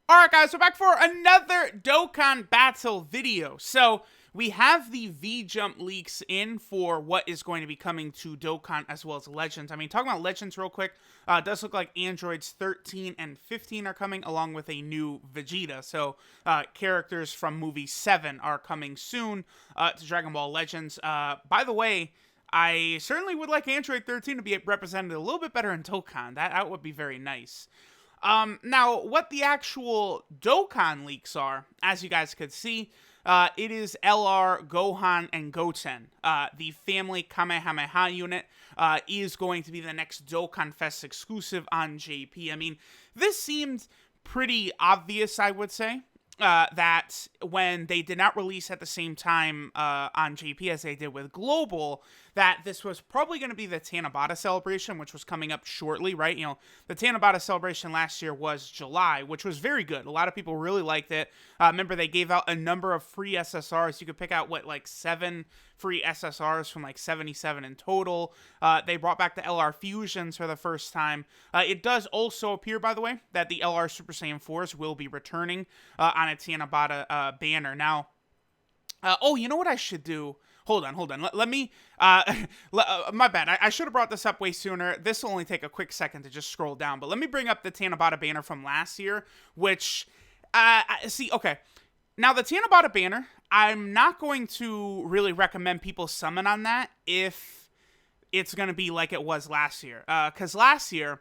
Alright guys, we're back for another Dokkan battle video. So, we have the V-Jump leaks in for what is going to be coming to Dokkan as well as Legends. I mean, talking about Legends real quick, it does look like Androids 13 and 15 are coming along with a new Vegeta. So, characters from movie 7 are coming soon to Dragon Ball Legends. By the way, I certainly would like Android 13 to be represented a little bit better in Dokkan. That would be very nice. Now, what the actual Dokkan leaks are, as you guys could see, it is LR, Gohan, and Goten. The family Kamehameha unit is going to be the next Dokkan Fest exclusive on JP. I mean, this seemed pretty obvious, I would say. That when they did not release at the same time on JP as they did with Global, that this was probably going to be the Tanabata celebration, which was coming up shortly, right? You know, the Tanabata celebration last year was July, which was very good. A lot of people really liked it. Remember, they gave out a number of free SSRs. You could pick out, what, like 7 free SSRs from like 77 in total. They brought back the LR Fusions for the first time. It does also appear, by the way, that the LR Super Saiyan 4s will be returning on a Tanabata banner. Now, oh, you know what I should do? Hold on. Let me, my bad. I should have brought this up way sooner. This will only take a quick second to just scroll down. But let me bring up the Tanabata banner from last year, which, see, okay. Now, the Tanabata banner, I'm not going to really recommend people summon on that if it's going to be like it was last year. Because last year,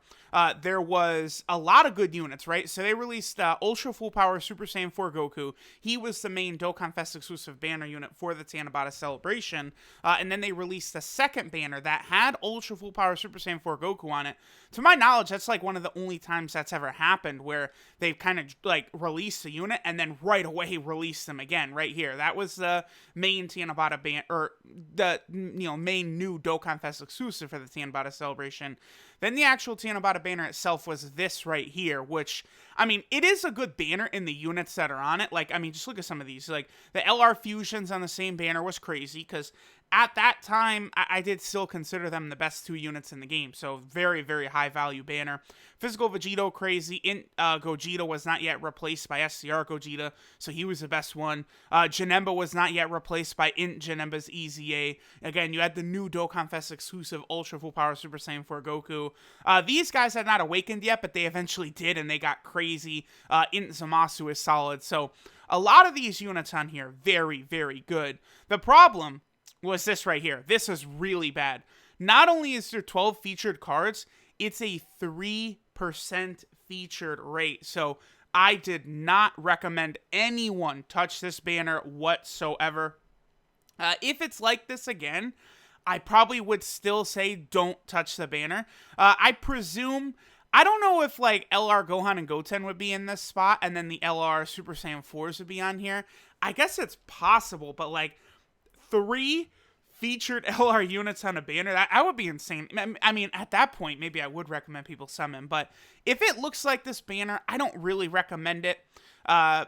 there was a lot of good units, right? So they released Ultra Full Power Super Saiyan 4 Goku. He was the main Dokkan Fest exclusive banner unit for the Tanabata celebration. And then they released the second banner that had Ultra Full Power Super Saiyan 4 Goku on it. To my knowledge, that's like one of the only times that's ever happened where they've kind of like released a unit and then right away released them again, right here. That was the main Tanabata banner, or the main new Dokkan Fest exclusive for the Tanabata celebration. Then the actual Tanabata banner itself was this right here, which, I mean, it is a good banner in the units that are on it. Like, I mean, just look at some of these. Like, the LR Fusions on the same banner was crazy, because at that time, I did still consider them the best 2 units in the game. So, very, very high value banner. Physical Vegito, crazy. Gogeta was not yet replaced by SCR Gogeta, so he was the best one. Janemba was not yet replaced by Janemba's EZA. Again, you had the new Dokkan Fest exclusive Ultra Full Power Super Saiyan 4 Goku. These guys had not awakened yet, but they eventually did, and they got crazy. Zamasu is solid. So, a lot of these units on here, very, very good. The problem was this right here. This is really bad. Not only is there 12 featured cards, it's a 3% featured rate. So I did not recommend anyone touch this banner whatsoever. If it's like this again, I probably would still say don't touch the banner. I presume, I don't know if like LR Gohan and Goten would be in this spot and then the LR Super Saiyan 4s would be on here. I guess it's possible, but like 3 featured LR units on a banner, that would be insane. I mean, at that point, maybe I would recommend people summon, but if it looks like this banner, I don't really recommend it. The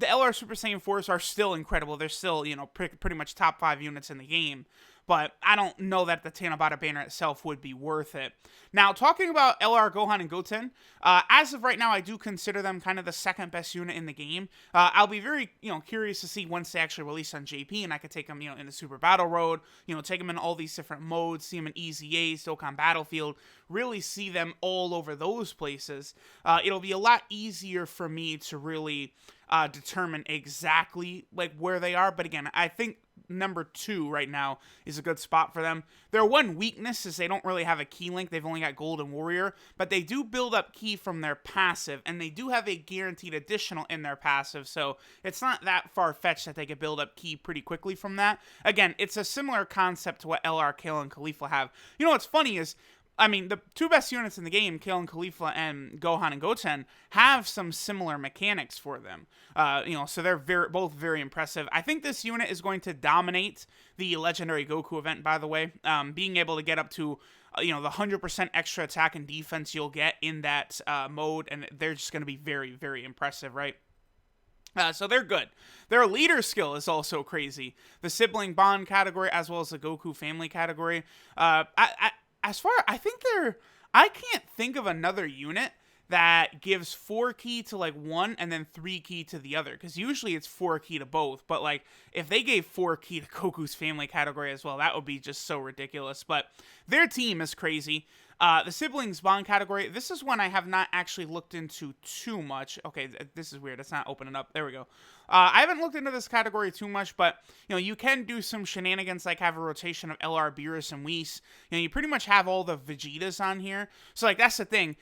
LR Super Saiyan 4s are still incredible. They're still, pretty much top 5 units in the game. But I don't know that the Tanabata banner itself would be worth it. Now, talking about LR Gohan and Goten, as of right now, I do consider them kind of the second best unit in the game. I'll be very, curious to see once they actually release on JP, and I could take them, in the Super Battle Road, take them in all these different modes, see them in EZAs, Dokkan Battlefield, really see them all over those places. It'll be a lot easier for me to really determine exactly like where they are. But again, I think number 2 right now is a good spot for them. Their one weakness is they don't really have a key link. They've only got Golden Warrior, but they do build up key from their passive, and they do have a guaranteed additional in their passive, so it's not that far-fetched that they could build up key pretty quickly from that. Again, it's a similar concept to what LR, Kale, and Cauliflower have. You know what's funny is, I mean, the 2 best units in the game, Kale and Cauliflower and Gohan and Goten, have some similar mechanics for them. So they're both very impressive. I think this unit is going to dominate the Legendary Goku event, by the way. Being able to get up to, the 100% extra attack and defense you'll get in that mode, and they're just going to be very, very impressive, right? So they're good. Their leader skill is also crazy. The sibling bond category, as well as the Goku family category. I think I can't think of another unit that gives 4 key to like one and then 3 key to the other, because usually it's 4 key to both. But like if they gave 4 key to Goku's family category as well, that would be just so ridiculous. But their team is crazy. The siblings bond category, this is one I have not actually looked into too much. Okay, this is weird. It's not opening up. There we go. I haven't looked into this category too much, but, you know, you can do some shenanigans like have a rotation of LR, Beerus, and Whis. You know, you pretty much have all the Vegetas on here. So, like, that's the thing.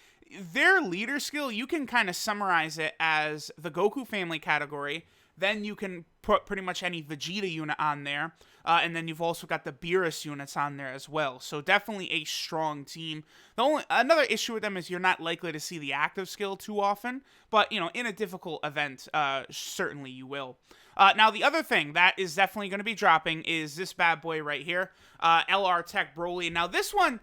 Their leader skill, you can kind of summarize it as the Goku family category. Then you can put pretty much any Vegeta unit on there. And then you've also got the Beerus units on there as well. So definitely a strong team. Another issue with them is you're not likely to see the active skill too often. But, you know, in a difficult event, certainly you will. Now, the other thing that is definitely going to be dropping is this bad boy right here. LR Tech BROLY. Now, this one,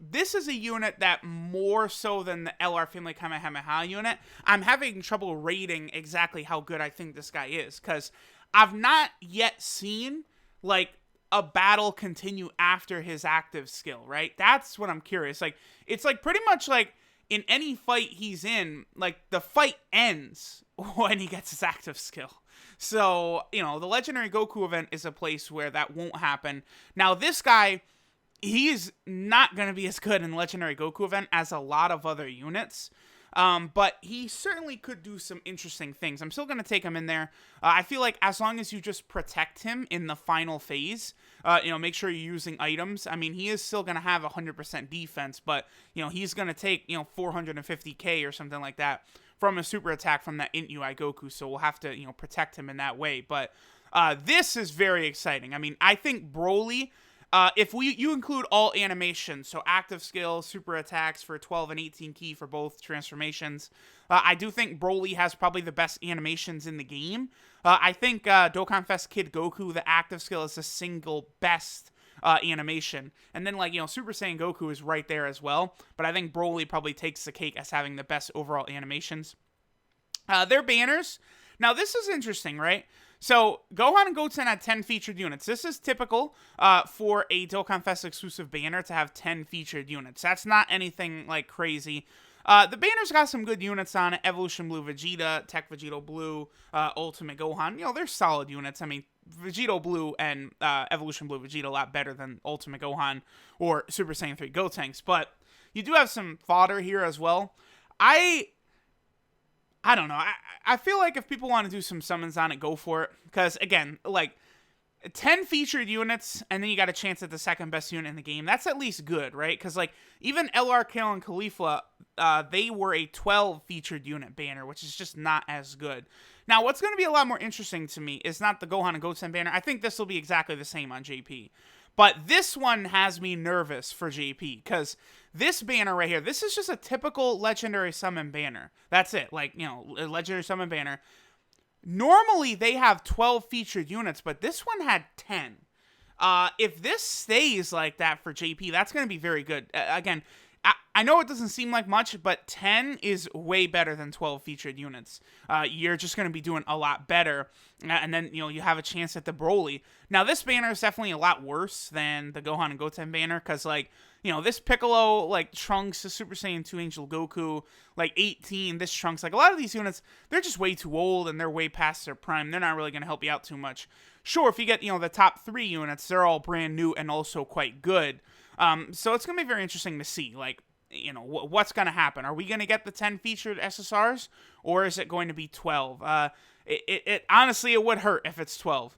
this is a unit that more so than the LR Family Kamehameha unit, I'm having trouble rating exactly how good I think this guy is, because I've not yet seen, like, a battle continue after his active skill, right? That's what I'm curious. Like, it's, like, pretty much, like, in any fight he's in, like, the fight ends when he gets his active skill. So, you know, the Legendary Goku event is a place where that won't happen. Now, this guy, he's not going to be as good in the Legendary Goku event as a lot of other units. But he certainly could do some interesting things. I'm still going to take him in there. I feel like as long as you just protect him in the final phase, you know, make sure you're using items. I mean, he is still going to have 100% defense, but, you know, he's going to take, you know, 450k or something like that from a super attack from that Int UI Goku. So we'll have to, you know, protect him in that way. But this is very exciting. I mean, I think BROLY, if you include all animations, so active skills, super attacks for 12 and 18 key for both transformations, I do think BROLY has probably the best animations in the game. I think Dokkan Fest Kid Goku, the active skill, is the single best animation. And then, like, you know, Super Saiyan Goku is right there as well. But I think BROLY probably takes the cake as having the best overall animations. Their banners. Now, this is interesting, right? So, Gohan and Goten had 10 featured units. This is typical for a Dokkan Fest exclusive banner to have 10 featured units. That's not anything, like, crazy. The banner's got some good units on it. Evolution Blue Vegeta, Tech Vegito Blue, Ultimate Gohan. You know, they're solid units. I mean, Vegito Blue and Evolution Blue Vegeta a lot better than Ultimate Gohan or Super Saiyan 3 Gotenks. But you do have some fodder here as well. I don't know. I feel like if people want to do some summons on it, go for it. Because, again, like, 10 featured units, and then you got a chance at the second best unit in the game. That's at least good, right? Because, like, even LR, Kale, and Cauliflower, they were a 12 featured unit banner, which is just not as good. Now, what's going to be a lot more interesting to me is not the Gohan and Goten banner. I think this will be exactly the same on JP. But this one has me nervous for JP, because this banner right here, this is just a typical Legendary Summon banner. That's it. Like, you know, a Legendary Summon banner. Normally, they have 12 featured units, but this one had 10. If this stays like that for JP, that's going to be very good. Again, I know it doesn't seem like much, but 10 is way better than 12 featured units. You're just going to be doing a lot better, and then, you know, you have a chance at the BROLY. Now, this banner is definitely a lot worse than the Gohan and Goten banner, because, like, you know, this Piccolo, like, Trunks, the Super Saiyan 2 Angel Goku, like, 18, this Trunks, like, a lot of these units, they're just way too old, and they're way past their prime. They're not really going to help you out too much. Sure, if you get, you know, the top 3 units, they're all brand new and also quite good. So it's going to be very interesting to see, like, you know, what's going to happen. Are we going to get the 10 featured SSRs, or is it going to be 12? Honestly, it would hurt if it's 12.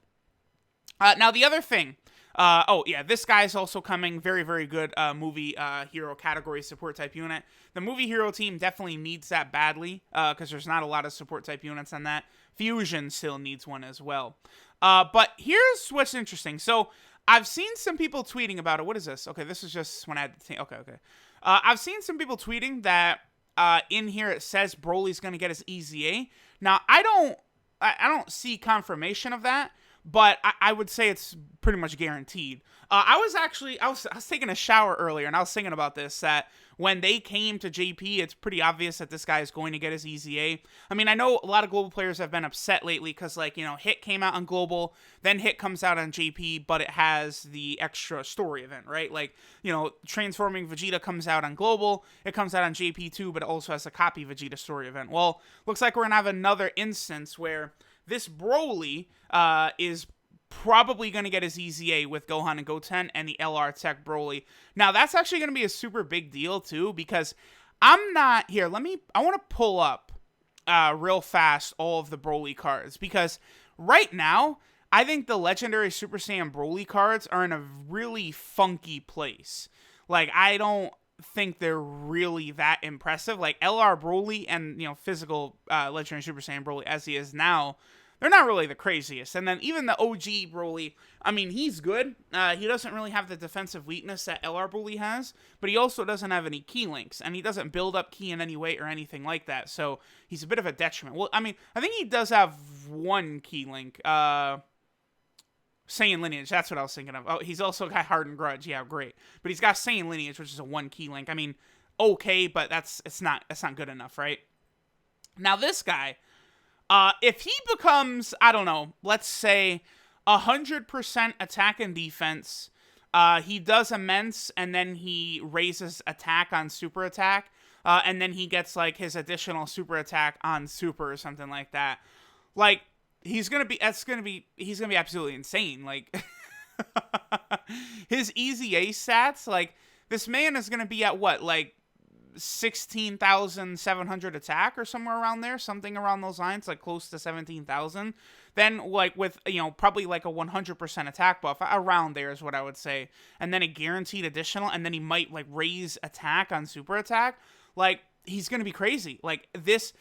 Now, the other thing, oh, yeah, this guy's also coming. Very, very good movie hero category support type unit. The movie hero team definitely needs that badly, because there's not a lot of support type units on that. Fusion still needs one as well. But here's what's interesting. So, I've seen some people tweeting about it. What is this? Okay, this is just when I had to okay. I've seen some people tweeting that in here it says Broly's going to get his EZA. Now, I don't see confirmation of that, but I would say it's pretty much guaranteed. I was taking a shower earlier, and I was thinking about this, that when they came to JP, it's pretty obvious that this guy is going to get his EZA. I mean, I know a lot of global players have been upset lately because, like, Hit came out on global, then Hit comes out on JP, but it has the extra story event, right? Like, Transforming Vegeta comes out on global, it comes out on JP too, but it also has a copy Vegeta story event. Well, looks like we're going to have another instance where this Broly is probably going to get his EZA with Gohan and Goten and the LR Tech Broly. Now, that's actually going to be a super big deal, too, because I'm not... Here, I want to pull up real fast all of the Broly cards, because right now, I think the Legendary Super Saiyan Broly cards are in a really funky place. Like, I don't think they're really that impressive. Like, LR Broly and, physical Legendary Super Saiyan Broly as he is now, they're not really the craziest. And then even the OG Broly, I mean, he's good. He doesn't really have the defensive weakness that LR Broly has, but he also doesn't have any key links, and he doesn't build up key in any way or anything like that, so he's a bit of a detriment. Well, I mean, I think he does have one key link. Saiyan Lineage, that's what I was thinking of. Oh, he's also got Hardened Grudge. Yeah, great. But he's got Saiyan Lineage, which is a one key link. I mean, okay, but that's not good enough, right? Now, this guy... if he becomes, I don't know, let's say 100% attack and defense, he does immense, and then he raises attack on super attack, and then he gets, like, his additional super attack on super or something like that. Like, he's gonna be absolutely insane. Like, his EZA stats, like, this man is gonna be at what, like, 16,700 attack or somewhere around there, something around those lines, like close to 17,000. Then, like, with, probably like a 100% attack buff, around there is what I would say. And then a guaranteed additional, and then he might, like, raise attack on super attack. Like, he's going to be crazy. Like, this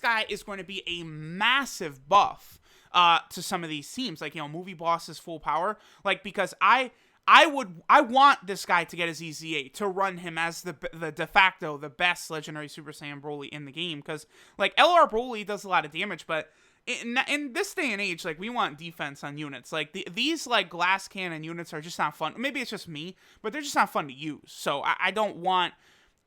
guy is going to be a massive buff to some of these teams. Like, Movie Boss is full power. Like, because I want this guy to get his EZA, to run him as the de facto, the best Legendary Super Saiyan Broly in the game, because, like, LR Broly does a lot of damage, but in this day and age, like, we want defense on units. Like, these, like, glass cannon units are just not fun. Maybe it's just me, but they're just not fun to use, so I don't want...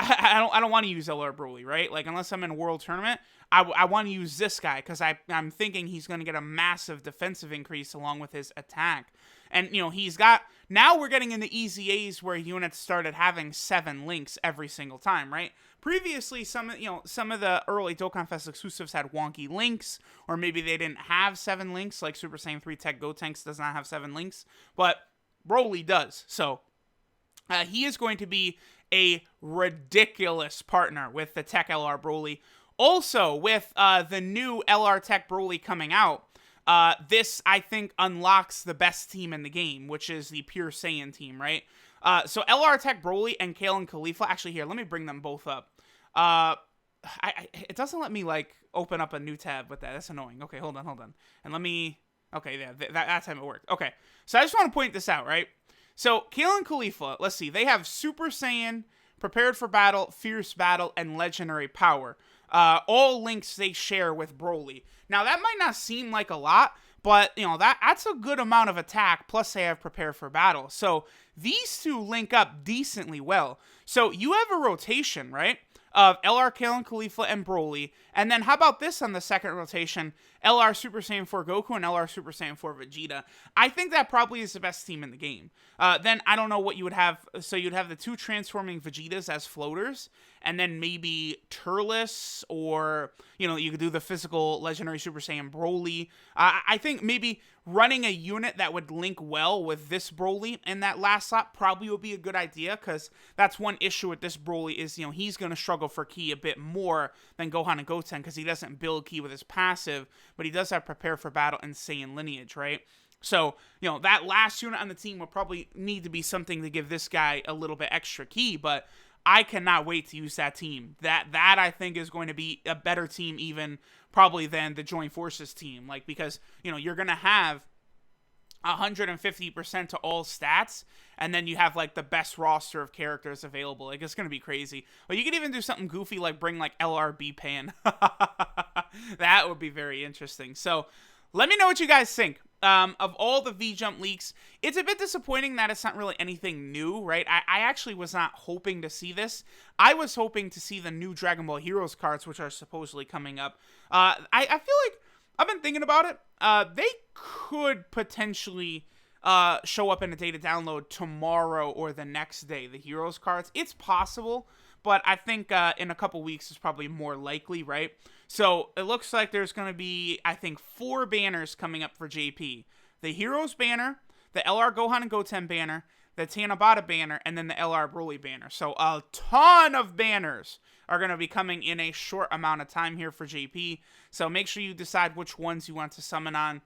I don't want to use LR Broly, right? Like, unless I'm in a world tournament, I want to use this guy, because I'm thinking he's going to get a massive defensive increase along with his attack. And, he's got... Now we're getting into EZAs where units started having 7 links every single time, right? Previously, some of the early Dokkan Fest exclusives had wonky links, or maybe they didn't have 7 links, like Super Saiyan 3 Tech Gotenks does not have 7 links, but Broly does. So, he is going to be a ridiculous partner with the Tech LR Broly. Also, with the new LR Tech Broly coming out, this, I think, unlocks the best team in the game, which is the Pure Saiyan team, right? So LR Tech Broly and Kale and Cauliflower... Actually, here, let me bring them both up. It doesn't let me, like, open up a new tab with that. That's annoying. Okay, hold on. And let me... Okay, yeah, that time it worked. Okay, so I just want to point this out, right? So, Kale and Cauliflower, let's see. They have Super Saiyan, Prepared for Battle, Fierce Battle, and Legendary Power. All links they share with Broly. Now, that might not seem like a lot, but, that's a good amount of attack, plus they have Prepare for Battle. So, these two link up decently well. So, you have a rotation, right, of LR, Kale, and Cauliflower, and Broly, and then how about this on the second rotation, LR Super Saiyan 4 Goku and LR Super Saiyan 4 Vegeta. I think that probably is the best team in the game. Then I don't know what you would have. So you'd have the 2 transforming Vegetas as floaters, and then maybe Turles, or, you could do the physical Legendary Super Saiyan Broly. I think maybe running a unit that would link well with this Broly in that last slot probably would be a good idea, because that's one issue with this Broly is, he's going to struggle for ki a bit more than Gohan and Goten, because he doesn't build ki with his passive, but he does have Prepare for Battle and Saiyan Lineage, right? So, that last unit on the team will probably need to be something to give this guy a little bit extra ki, but I cannot wait to use that team. That I think is going to be a better team even probably than the Joint Forces team, like, because, you're going to have 150% to all stats, and then you have, like, the best roster of characters available. Like, it's gonna be crazy. But you could even do something goofy, like bring, like, LRB Pan. That would be very interesting. So, Let me know what you guys think. Of all the V-Jump leaks, it's a bit disappointing that it's not really anything new, right? I actually was not hoping to see this. I was hoping to see the new Dragon Ball Heroes cards, which are supposedly coming up. I feel like I've been thinking about it. They could potentially show up in a data download tomorrow or the next day, the Heroes cards. It's possible, but I think in a couple weeks is probably more likely, right? So it looks like there's going to be, I think, 4 banners coming up for JP. The Heroes banner, the LR Gohan and Goten banner, the Tanabata banner, and then the LR BROLY banner. So a ton of banners are going to be coming in a short amount of time here for JP. So make sure you decide which ones you want to summon on.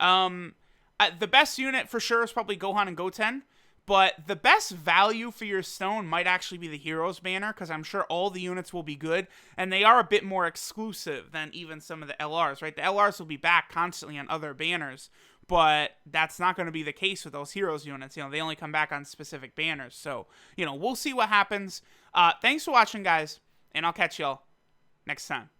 The best unit for sure is probably Gohan and Goten. But the best value for your stone might actually be the Heroes banner, because I'm sure all the units will be good, and they are a bit more exclusive than even some of the LRs, right? The LRs will be back constantly on other banners, but that's not going to be the case with those Heroes units. You know, they only come back on specific banners. So, you know, we'll see what happens. Thanks for watching, guys, and I'll catch y'all next time.